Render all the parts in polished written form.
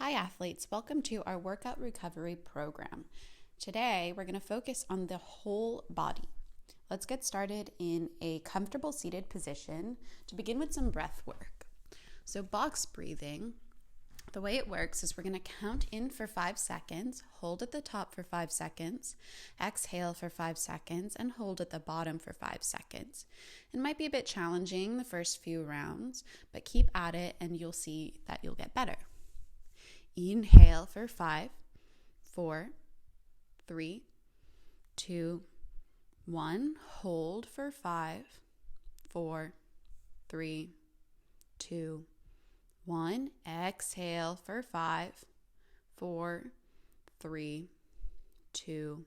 Hi athletes, welcome to our workout recovery program. Today we're going to focus on the whole body. Let's get started in a comfortable seated position to begin with some breath work. So box breathing, the way it works is we're going to count in for 5 seconds, hold at the top for 5 seconds, exhale for 5 seconds, and hold at the bottom for 5 seconds. It might be a bit challenging the first few rounds, but keep at it and you'll see that you'll get better. Inhale for 5, 4, 3, 2, 1. Hold for 5, 4, 3, 2, 1. Exhale for 5, 4, 3, 2,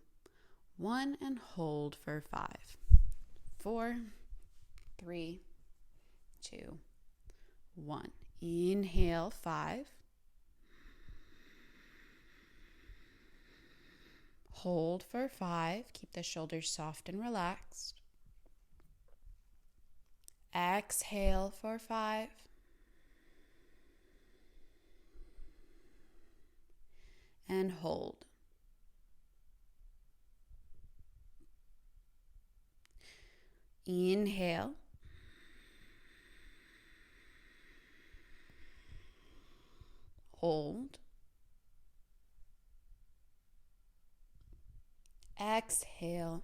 1. And hold for 5, 4, 3, 2, 1. Inhale 5. Hold for 5. Keep the shoulders soft and relaxed. Exhale for 5. And hold. Inhale. Hold. Exhale.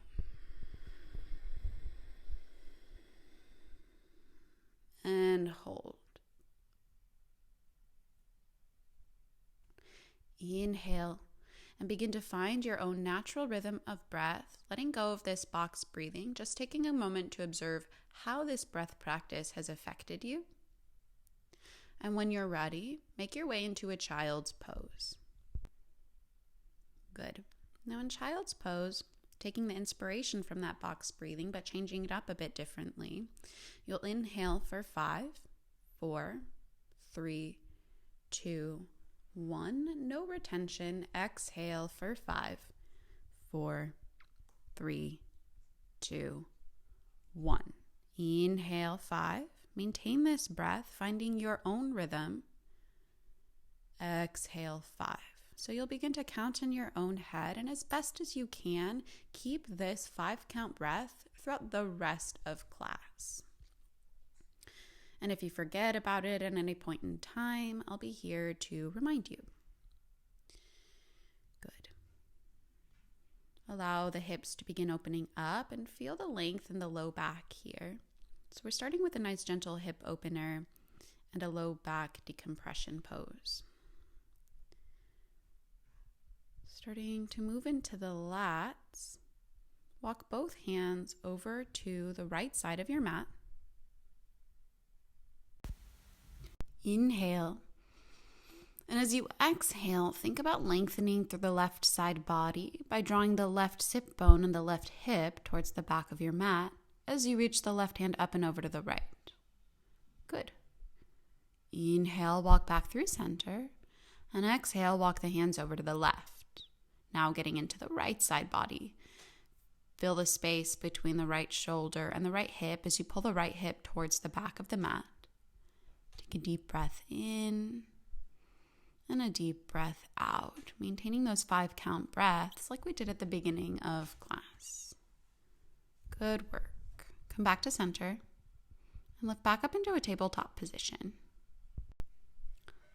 And hold. Inhale and begin to find your own natural rhythm of breath, letting go of this box breathing, just taking a moment to observe how this breath practice has affected you. And when you're ready, make your way into a child's pose. Good. Now in child's pose, taking the inspiration from that box breathing, but changing it up a bit differently, you'll inhale for 5, 4, 3, 2, 1. No retention. Exhale for 5, 4, 3, 2, 1. Inhale 5. Maintain this breath, finding your own rhythm. Exhale 5. So you'll begin to count in your own head, and as best as you can, keep this 5-count breath throughout the rest of class. And if you forget about it at any point in time, I'll be here to remind you. Good. Allow the hips to begin opening up and feel the length in the low back here. So we're starting with a nice gentle hip opener and a low back decompression pose. Starting to move into the lats, walk both hands over to the right side of your mat. Inhale. And as you exhale, think about lengthening through the left side body by drawing the left sit bone and the left hip towards the back of your mat as you reach the left hand up and over to the right. Good. Inhale, walk back through center, and exhale, walk the hands over to the left. Now getting into the right side body. Feel the space between the right shoulder and the right hip as you pull the right hip towards the back of the mat. Take a deep breath in and a deep breath out, maintaining those 5-count breaths like we did at the beginning of class. Good work. Come back to center and lift back up into a tabletop position.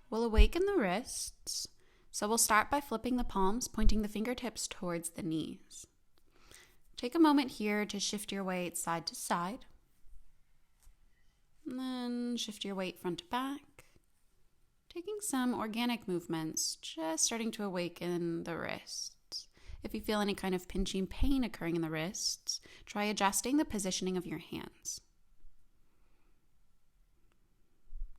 We'll awaken the wrists. So we'll start by flipping the palms, pointing the fingertips towards the knees. Take a moment here to shift your weight side to side. And then shift your weight front to back. Taking some organic movements, just starting to awaken the wrists. If you feel any kind of pinching pain occurring in the wrists, try adjusting the positioning of your hands.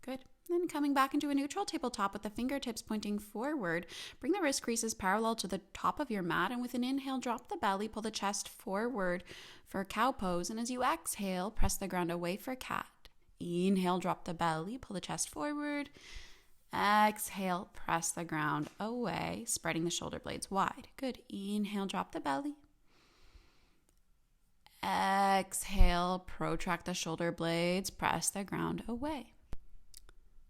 Good. Then coming back into a neutral tabletop with the fingertips pointing forward, bring the wrist creases parallel to the top of your mat, and with an inhale, drop the belly, pull the chest forward for a cow pose, and as you exhale, press the ground away for cat. Inhale, drop the belly, pull the chest forward. Exhale, press the ground away, spreading the shoulder blades wide. Good. Inhale, drop the belly. Exhale, protract the shoulder blades, press the ground away.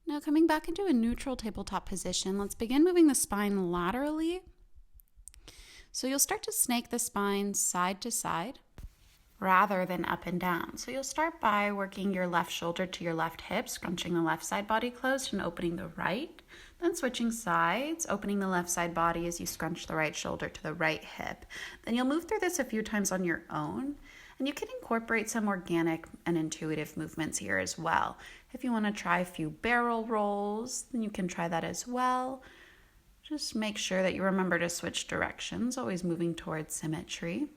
Now coming back into a neutral tabletop position, let's begin moving the spine laterally. So you'll start to snake the spine side to side rather than up and down. So you'll start by working your left shoulder to your left hip, scrunching the left side body closed and opening the right. Then switching sides, opening the left side body as you scrunch the right shoulder to the right hip. Then you'll move through this a few times on your own, and you can incorporate some organic and intuitive movements here as well. If you want to try a few barrel rolls, then you can try that as well. Just make sure that you remember to switch directions, always moving towards symmetry.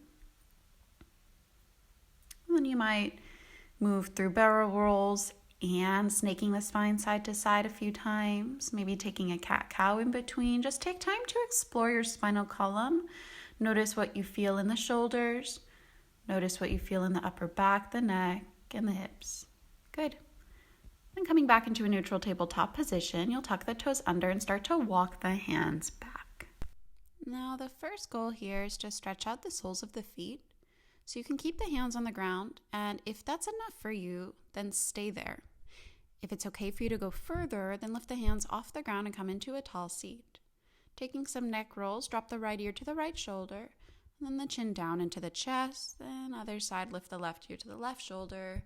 And then you might move through barrel rolls and snaking the spine side to side a few times, maybe taking a cat-cow in between. Just take time to explore your spinal column. Notice what you feel in the shoulders. Notice what you feel in the upper back, the neck, and the hips. Good. Then coming back into a neutral tabletop position, you'll tuck the toes under and start to walk the hands back. Now the first goal here is to stretch out the soles of the feet so you can keep the hands on the ground, and if that's enough for you, then stay there. If it's okay for you to go further, then lift the hands off the ground and come into a tall seat. Taking some neck rolls, drop the right ear to the right shoulder, and then the chin down into the chest. Then other side, lift the left ear to the left shoulder,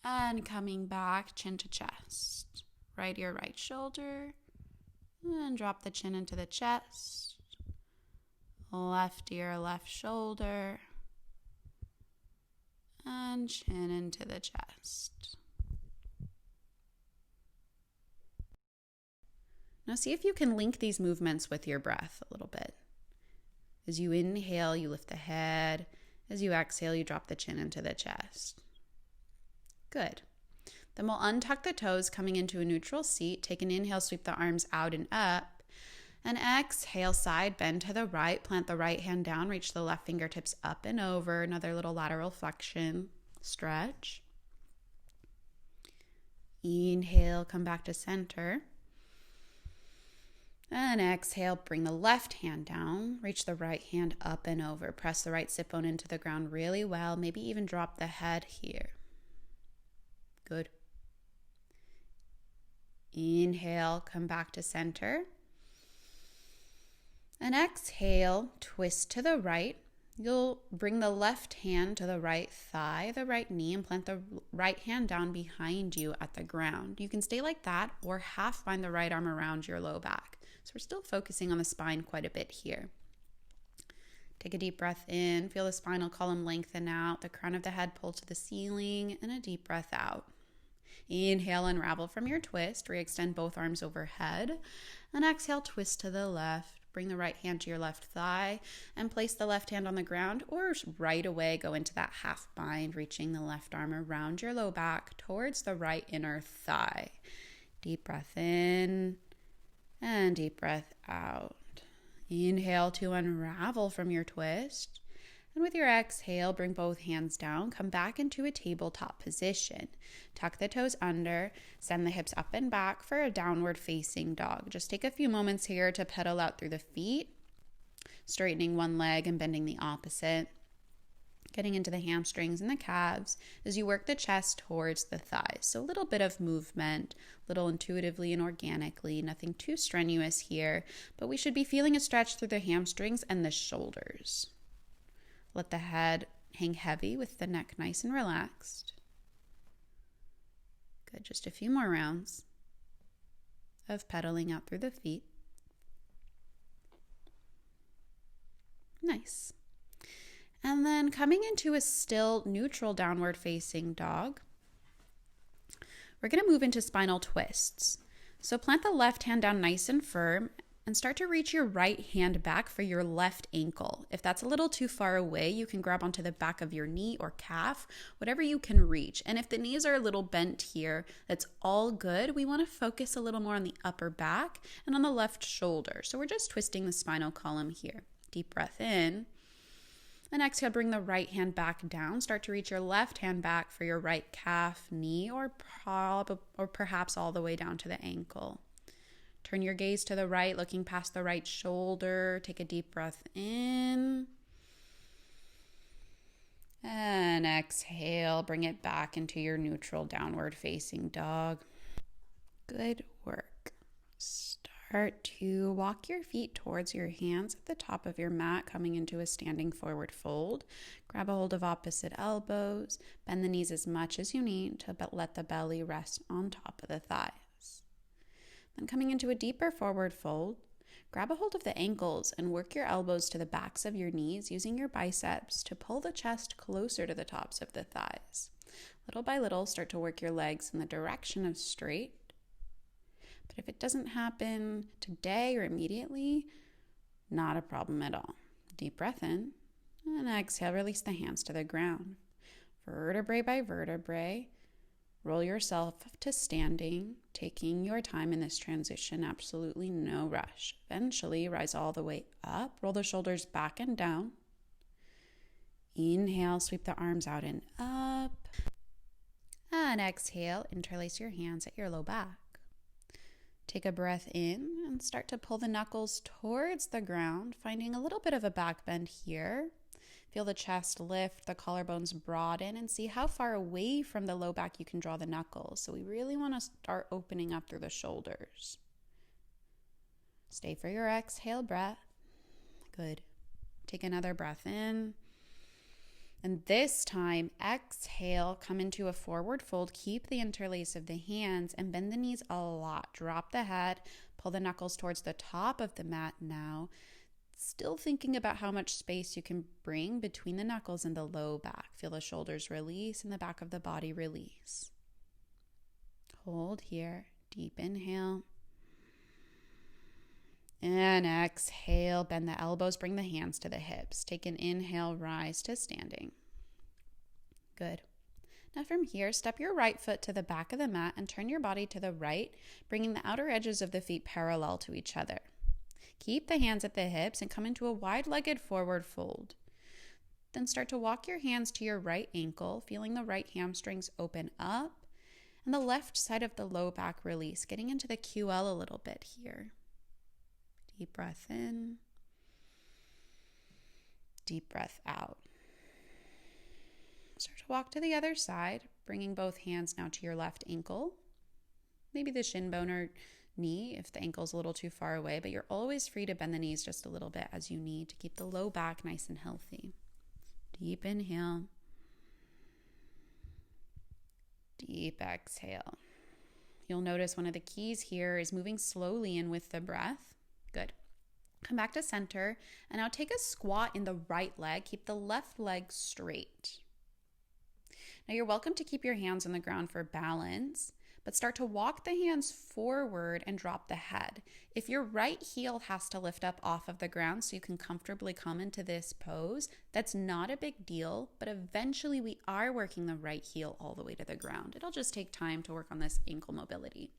and coming back, chin to chest. Right ear, right shoulder, and drop the chin into the chest. Left ear, left shoulder, and chin into the chest. Now see if you can link these movements with your breath a little bit. As you inhale, you lift the head. As you exhale, you drop the chin into the chest. Good. Then we'll untuck the toes, coming into a neutral seat. Take an inhale, sweep the arms out and up. And exhale, side bend to the right. Plant the right hand down, reach the left fingertips up and over. Another little lateral flexion, stretch. Inhale, come back to center. And exhale, bring the left hand down, reach the right hand up and over. Press the right sit bone into the ground really well. Maybe even drop the head here. Good. Inhale, come back to center. And exhale, twist to the right. You'll bring the left hand to the right thigh, the right knee, and plant the right hand down behind you at the ground. You can stay like that or half bind the right arm around your low back. So we're still focusing on the spine quite a bit here. Take a deep breath in, feel the spinal column lengthen out, the crown of the head pull to the ceiling, and a deep breath out. Inhale, unravel from your twist, re-extend both arms overhead, and exhale, twist to the left. Bring the right hand to your left thigh and place the left hand on the ground, or right away go into that half bind, reaching the left arm around your low back towards the right inner thigh. Deep breath in and deep breath out. Inhale to unravel from your twist. And with your exhale, bring both hands down, come back into a tabletop position. Tuck the toes under, send the hips up and back for a downward facing dog. Just take a few moments here to pedal out through the feet, straightening one leg and bending the opposite, getting into the hamstrings and the calves as you work the chest towards the thighs. So a little bit of movement, a little intuitively and organically, nothing too strenuous here, but we should be feeling a stretch through the hamstrings and the shoulders. Let the head hang heavy with the neck nice and relaxed. Good, just a few more rounds of pedaling out through the feet. Nice. And then coming into a still neutral downward facing dog, we're going to move into spinal twists. So plant the left hand down nice and firm and start to reach your right hand back for your left ankle. If that's a little too far away, you can grab onto the back of your knee or calf, whatever you can reach. And if the knees are a little bent here, that's all good. We want to focus a little more on the upper back and on the left shoulder. So we're just twisting the spinal column here. Deep breath in. And exhale, bring the right hand back down. Start to reach your left hand back for your right calf, knee, or perhaps all the way down to the ankle. Turn your gaze to the right, looking past the right shoulder. Take a deep breath in. And exhale, bring it back into your neutral downward facing dog. Good work. Start to walk your feet towards your hands at the top of your mat, coming into a standing forward fold. Grab a hold of opposite elbows. Bend the knees as much as you need to let the belly rest on top of the thighs. Then coming into a deeper forward fold, grab a hold of the ankles and work your elbows to the backs of your knees using your biceps to pull the chest closer to the tops of the thighs. Little by little, start to work your legs in the direction of straight. But if it doesn't happen today or immediately, not a problem at all. Deep breath in and exhale, release the hands to the ground. Vertebrae by vertebrae, roll yourself to standing, taking your time in this transition, absolutely no rush. Eventually, rise all the way up, roll the shoulders back and down. Inhale, sweep the arms out and up. And exhale, interlace your hands at your low back. Take a breath in and start to pull the knuckles towards the ground, finding a little bit of a back bend here. Feel the chest lift, the collarbones broaden, and see how far away from the low back you can draw the knuckles. So we really want to start opening up through the shoulders. Stay for your exhale breath. Good. Take another breath in. And this time, exhale, come into a forward fold. Keep the interlace of the hands and bend the knees a lot. Drop the head, pull the knuckles towards the top of the mat now. Still thinking about how much space you can bring between the knuckles and the low back. Feel the shoulders release and the back of the body release. Hold here. Deep inhale. And exhale, bend the elbows, bring the hands to the hips. Take an inhale, rise to standing. Good. Now from here, step your right foot to the back of the mat and turn your body to the right, bringing the outer edges of the feet parallel to each other. Keep the hands at the hips and come into a wide-legged forward fold. Then start to walk your hands to your right ankle, feeling the right hamstrings open up and the left side of the low back release, getting into the QL a little bit here. Deep breath in. Deep breath out. Start to walk to the other side, bringing both hands now to your left ankle. Maybe the shin bone or knee if the ankle's a little too far away, but you're always free to bend the knees just a little bit as you need to keep the low back nice and healthy. Deep inhale. Deep exhale. You'll notice one of the keys here is moving slowly in with the breath. Good. Come back to center and now take a squat in the right leg. Keep the left leg straight. Now you're welcome to keep your hands on the ground for balance, but start to walk the hands forward and drop the head. If your right heel has to lift up off of the ground so you can comfortably come into this pose, that's not a big deal, but eventually we are working the right heel all the way to the ground. It'll just take time to work on this ankle mobility.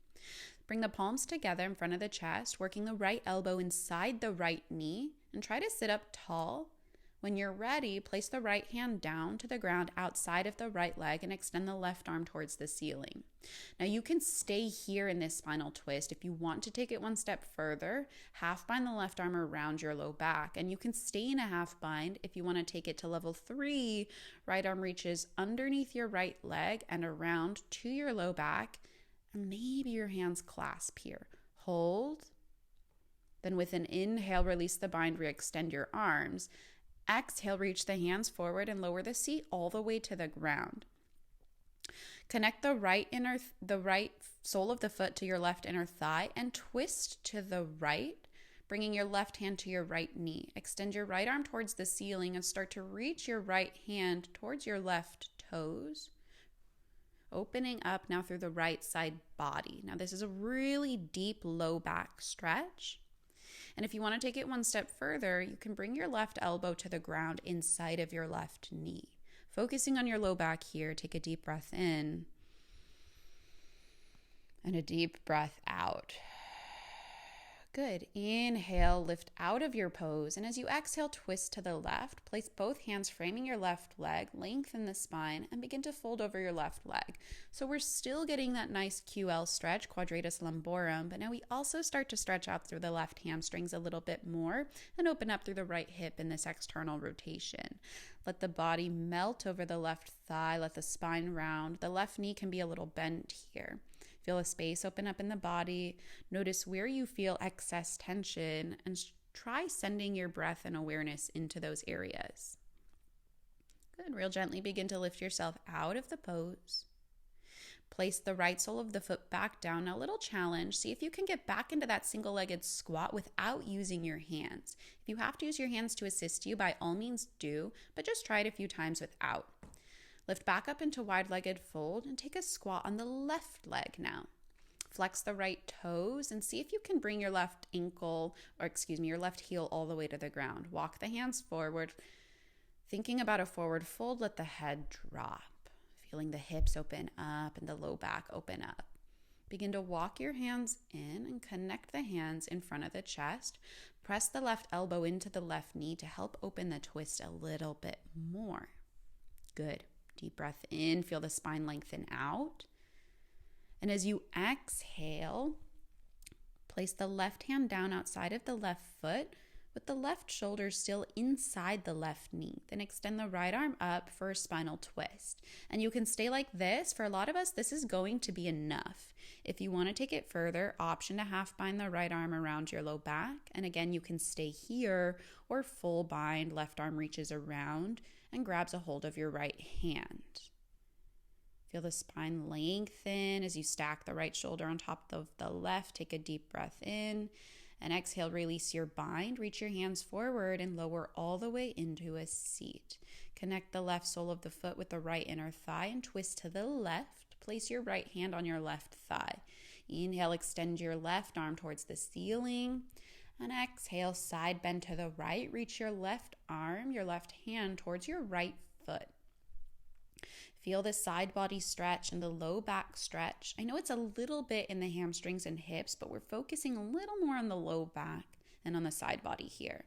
Bring the palms together in front of the chest, working the right elbow inside the right knee, and try to sit up tall. When you're ready, place the right hand down to the ground outside of the right leg and extend the left arm towards the ceiling. Now you can stay here in this spinal twist. If you want to take it one step further, half bind the left arm around your low back, and you can stay in a half bind if you want to take it to level 3. Right arm reaches underneath your right leg and around to your low back, and maybe your hands clasp here. Hold. Then with an inhale, release the bind, re-extend your arms. Exhale, reach the hands forward and lower the seat all the way to the ground. Connect the right sole of the foot to your left inner thigh and twist to the right, bringing your left hand to your right knee. Extend your right arm towards the ceiling and start to reach your right hand towards your left toes, opening up now through the right side body. Now this is a really deep low back stretch. And if you want to take it one step further, you can bring your left elbow to the ground inside of your left knee. Focusing on your low back here, take a deep breath in and a deep breath out. Good. Inhale, lift out of your pose. And as you exhale, twist to the left. Place both hands framing your left leg, lengthen the spine, and begin to fold over your left leg. So we're still getting that nice QL stretch, quadratus lumborum, but now we also start to stretch out through the left hamstrings a little bit more and open up through the right hip in this external rotation. Let the body melt over the left thigh, let the spine round. The left knee can be a little bent here. Feel a space open up in the body. Notice where you feel excess tension and try sending your breath and awareness into those areas. Good. Real gently begin to lift yourself out of the pose. Place the right sole of the foot back down. Now, a little challenge. See if you can get back into that single-legged squat without using your hands. If you have to use your hands to assist you, by all means do, but just try it a few times without. Lift back up into wide-legged fold and take a squat on the left leg now. Flex the right toes and see if you can bring your left your left heel all the way to the ground. Walk the hands forward. Thinking about a forward fold, let the head drop. Feeling the hips open up and the low back open up. Begin to walk your hands in and connect the hands in front of the chest. Press the left elbow into the left knee to help open the twist a little bit more. Good. Deep breath in. Feel the spine lengthen out. And as you exhale, place the left hand down outside of the left foot with the left shoulder still inside the left knee. Then extend the right arm up for a spinal twist. And you can stay like this. For a lot of us, this is going to be enough. If you want to take it further, option to half bind the right arm around your low back. And again, you can stay here or full bind, left arm reaches around and grabs a hold of your right hand. Feel the spine lengthen as you stack the right shoulder on top of the left. Take a deep breath in and exhale, release your bind. Reach your hands forward and lower all the way into a seat. Connect the left sole of the foot with the right inner thigh and twist to the left. Place your right hand on your left thigh. Inhale, extend your left arm towards the ceiling. And exhale, side bend to the right. Reach your left arm, your left hand towards your right foot. Feel the side body stretch and the low back stretch. I know it's a little bit in the hamstrings and hips, but we're focusing a little more on the low back and on the side body here.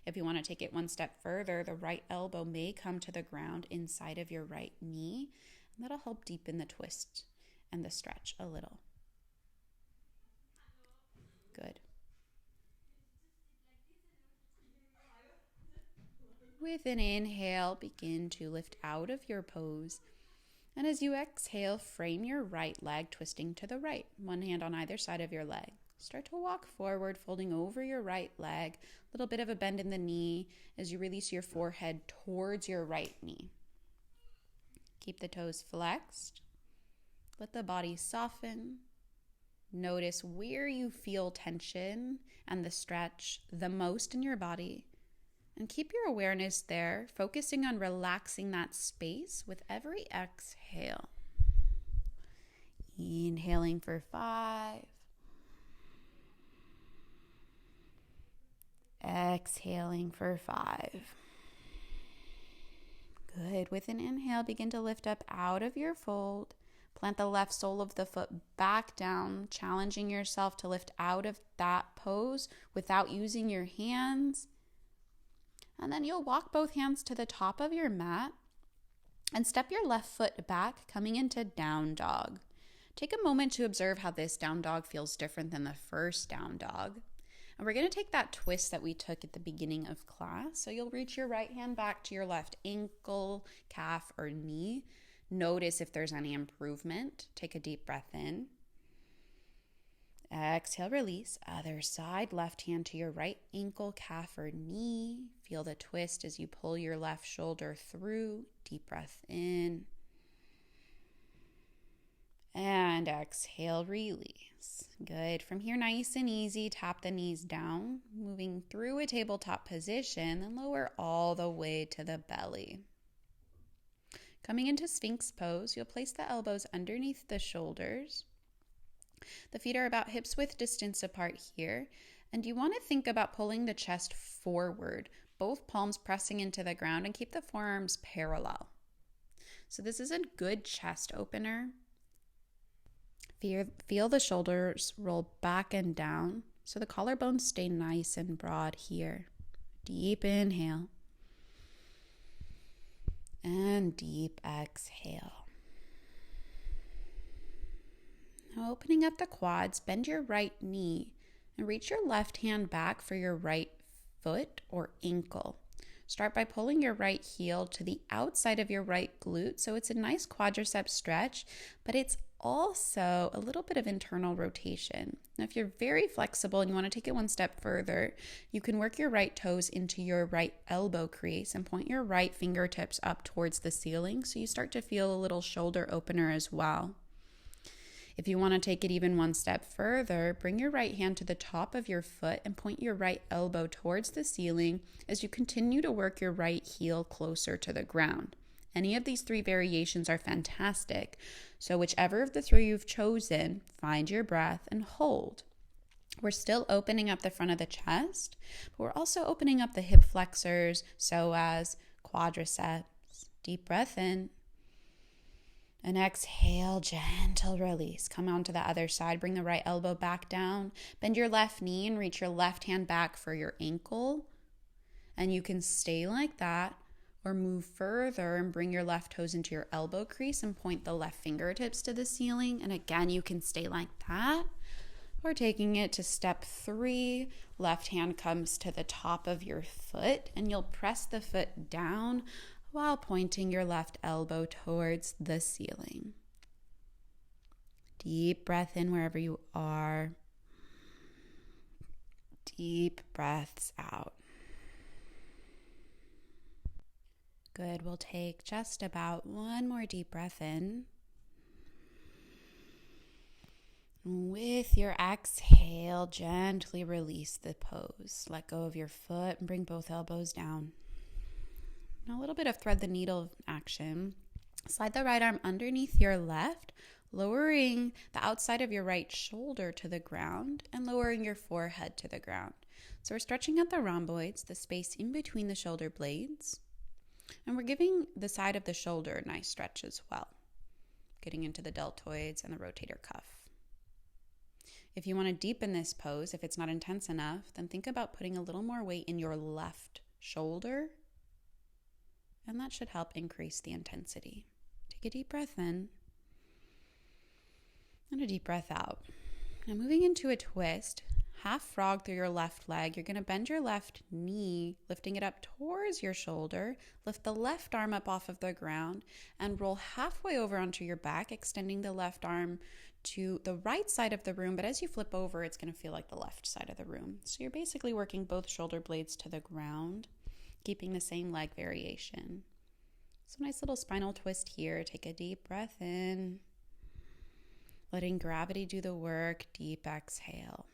If you want to take it one step further, the right elbow may come to the ground inside of your right knee, and that'll help deepen the twist and the stretch a little. Good. With an inhale, begin to lift out of your pose. And as you exhale, frame your right leg, twisting to the right, one hand on either side of your leg. Start to walk forward, folding over your right leg, a little bit of a bend in the knee as you release your forehead towards your right knee. Keep the toes flexed. Let the body soften. Notice where you feel tension and the stretch the most in your body. And keep your awareness there, focusing on relaxing that space with every exhale. Inhaling for 5. Exhaling for 5. Good. With an inhale, begin to lift up out of your fold. Plant the left sole of the foot back down, challenging yourself to lift out of that pose without using your hands. And then you'll walk both hands to the top of your mat and step your left foot back, coming into down dog. Take a moment to observe how this down dog feels different than the first down dog. And we're going to take that twist that we took at the beginning of class. So you'll reach your right hand back to your left ankle, calf, or knee. Notice if there's any improvement. Take a deep breath in. Exhale, release. Other side, left hand to your right ankle, calf, or knee. Feel the twist as you pull your left shoulder through. Deep breath in. And exhale, release. Good. From here, nice and easy, tap the knees down, moving through a tabletop position and lower all the way to the belly. Coming into Sphinx pose, you'll place the elbows underneath the shoulders. The feet are about hips width distance apart here, and you want to think about pulling the chest forward, both palms pressing into the ground, and keep the forearms parallel. So this is a good chest opener. Feel the shoulders roll back and down, so the collarbones stay nice and broad here. Deep inhale. And deep exhale. Now opening up the quads, bend your right knee and reach your left hand back for your right foot or ankle. Start by pulling your right heel to the outside of your right glute, so it's a nice quadricep stretch, but it's also a little bit of internal rotation. Now, if you're very flexible and you want to take it one step further, you can work your right toes into your right elbow crease and point your right fingertips up towards the ceiling so you start to feel a little shoulder opener as well. If you want to take it even one step further, bring your right hand to the top of your foot and point your right elbow towards the ceiling as you continue to work your right heel closer to the ground. Any of these three variations are fantastic, so whichever of the three you've chosen, find your breath and hold. We're still opening up the front of the chest, but we're also opening up the hip flexors, psoas, quadriceps. Deep breath in. And exhale, gentle release. Come on to the other side. Bring the right elbow back down. Bend your left knee and reach your left hand back for your ankle. And you can stay like that or move further and bring your left toes into your elbow crease and point the left fingertips to the ceiling. And again, you can stay like that. Or taking it to step 3, left hand comes to the top of your foot and you'll press the foot down while pointing your left elbow towards the ceiling. Deep breath in wherever you are. Deep breaths out. Good. We'll take just about one more deep breath in. With your exhale, gently release the pose. Let go of your foot and bring both elbows down. Now a little bit of thread the needle action. Slide the right arm underneath your left, lowering the outside of your right shoulder to the ground and lowering your forehead to the ground. So we're stretching out the rhomboids, the space in between the shoulder blades, and we're giving the side of the shoulder a nice stretch as well, getting into the deltoids and the rotator cuff. If you want to deepen this pose, if it's not intense enough, then think about putting a little more weight in your left shoulder, and that should help increase the intensity. Take a deep breath in and a deep breath out. Now moving into a twist, half frog through your left leg. You're going to bend your left knee, lifting it up towards your shoulder. Lift the left arm up off of the ground and roll halfway over onto your back, extending the left arm to the right side of the room. But as you flip over, it's going to feel like the left side of the room. So you're basically working both shoulder blades to the ground, keeping the same leg variation. So nice little spinal twist here. Take a deep breath in, letting gravity do the work. Deep exhale.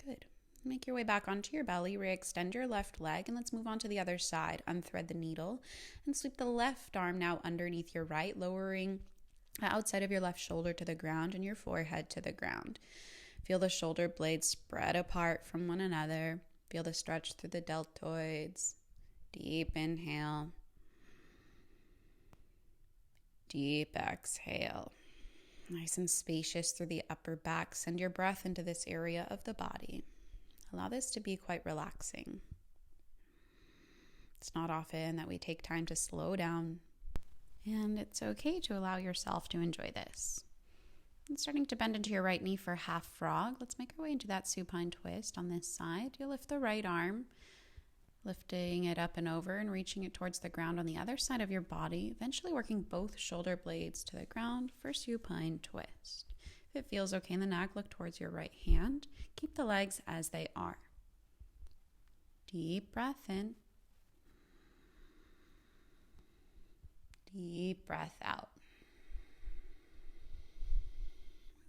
Good. Make your way back onto your belly. Re-extend your left leg, and let's move on to the other side. Unthread the needle and sweep the left arm now underneath your right, lowering the outside of your left shoulder to the ground and your forehead to the ground. Feel the shoulder blades spread apart from one another. Feel the stretch through the deltoids. Deep inhale. Deep exhale. Nice and spacious through the upper back. Send your breath into this area of the body. Allow this to be quite relaxing. It's not often that we take time to slow down, and it's okay to allow yourself to enjoy this. And starting to bend into your right knee for half frog. Let's make our way into that supine twist on this side. You'll lift the right arm, lifting it up and over and reaching it towards the ground on the other side of your body, eventually working both shoulder blades to the ground for supine twist. If it feels okay in the neck, look towards your right hand. Keep the legs as they are. Deep breath in. Deep breath out.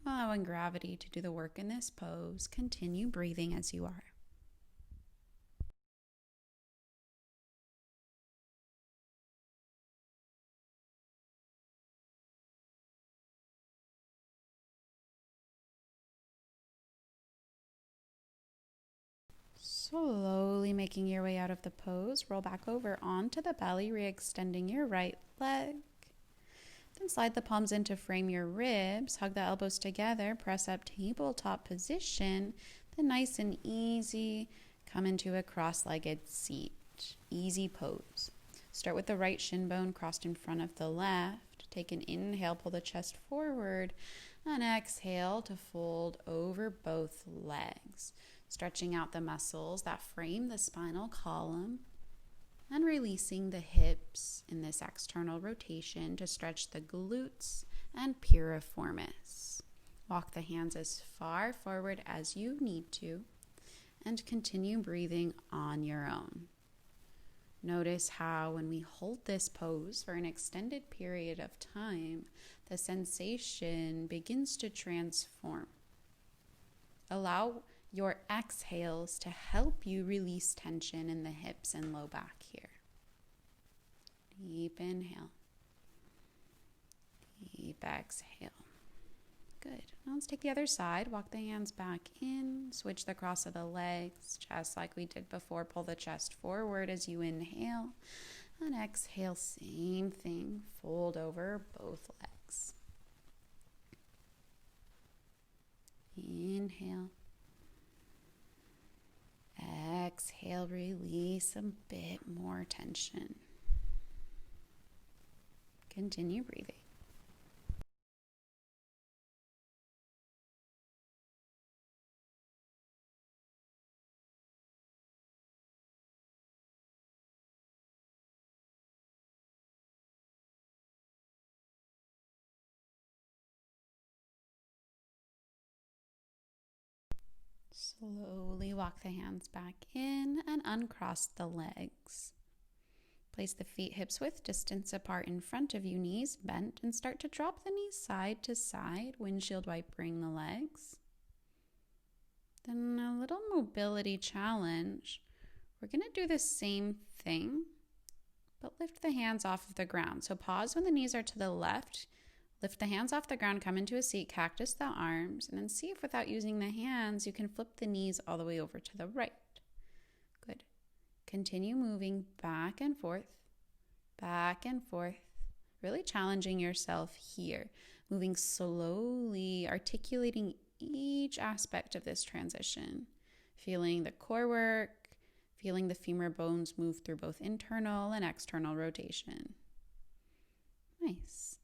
Allowing gravity to do the work in this pose. Continue breathing as you are. Slowly making your way out of the pose, roll back over onto the belly, re-extending your right leg. Then slide the palms in to frame your ribs, hug the elbows together, press up tabletop position. Then nice and easy, come into a cross-legged seat. Easy pose. Start with the right shin bone crossed in front of the left. Take an inhale, pull the chest forward, and exhale to fold over both legs. Stretching out the muscles that frame the spinal column and releasing the hips in this external rotation to stretch the glutes and piriformis. Walk the hands as far forward as you need to and continue breathing on your own. Notice how when we hold this pose for an extended period of time, the sensation begins to transform. Allow your exhales to help you release tension in the hips and low back here. Deep inhale. Deep exhale. Good. Now let's take the other side. Walk the hands back in. Switch the cross of the legs, just like we did before. Pull the chest forward as you inhale. And exhale, same thing. Fold over both legs. Inhale. Exhale, release a bit more tension. Continue breathing. Slowly walk the hands back in and uncross the legs. Place the feet hips width distance apart in front of you, knees bent, and start to drop the knees side to side, windshield wipering the legs. Then a little mobility challenge. We're going to do the same thing, but lift the hands off of the ground. So pause when the knees are to the left. Lift the hands off the ground, come into a seat, cactus the arms, and then see if without using the hands, you can flip the knees all the way over to the right. Good. Continue moving back and forth, really challenging yourself here. Moving slowly, articulating each aspect of this transition. Feeling the core work, feeling the femur bones move through both internal and external rotation. Nice.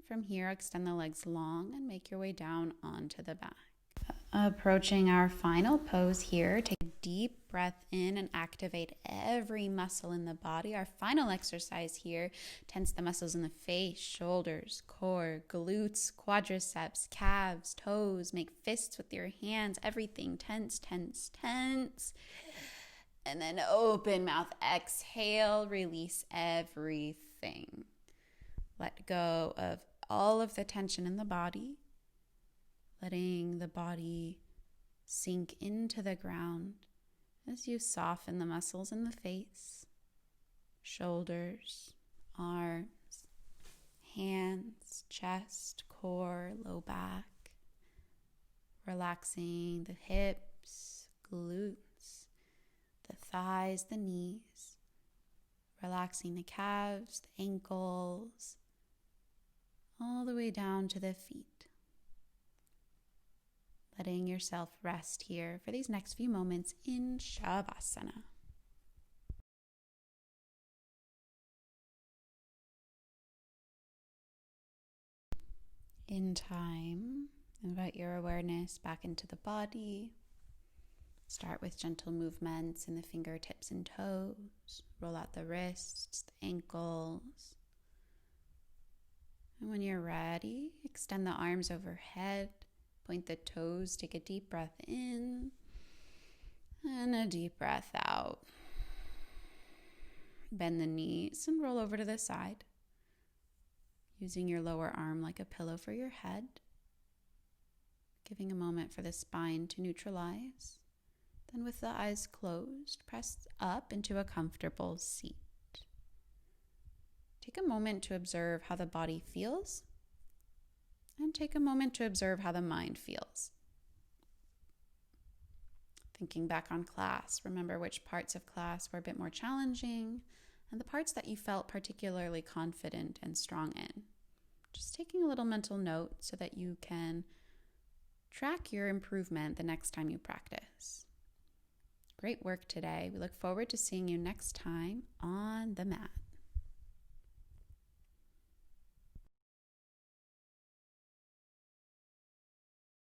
From here, extend the legs long and make your way down onto the back. Approaching our final pose here, take a deep breath in and activate every muscle in the body. Our final exercise here, tense the muscles in the face, shoulders, core, glutes, quadriceps, calves, toes. Make fists with your hands, everything tense, tense, tense. And then open mouth, exhale, release everything. Let go of all of the tension in the body, letting the body sink into the ground as you soften the muscles in the face, shoulders, arms, hands, chest, core, low back, relaxing the hips, glutes, the thighs, the knees, relaxing the calves, the ankles, all the way down to the feet. Letting yourself rest here for these next few moments in Shavasana. In time, invite your awareness back into the body. Start with gentle movements in the fingertips and toes. Roll out the wrists, the ankles. And when you're ready, extend the arms overhead. Point the toes. Take a deep breath in and a deep breath out. Bend the knees and roll over to the side, using your lower arm like a pillow for your head. Giving a moment for the spine to neutralize. Then with the eyes closed, press up into a comfortable seat. Take a moment to observe how the body feels, and take a moment to observe how the mind feels. Thinking back on class, remember which parts of class were a bit more challenging, and the parts that you felt particularly confident and strong in. Just taking a little mental note so that you can track your improvement the next time you practice. Great work today. We look forward to seeing you next time on the mat.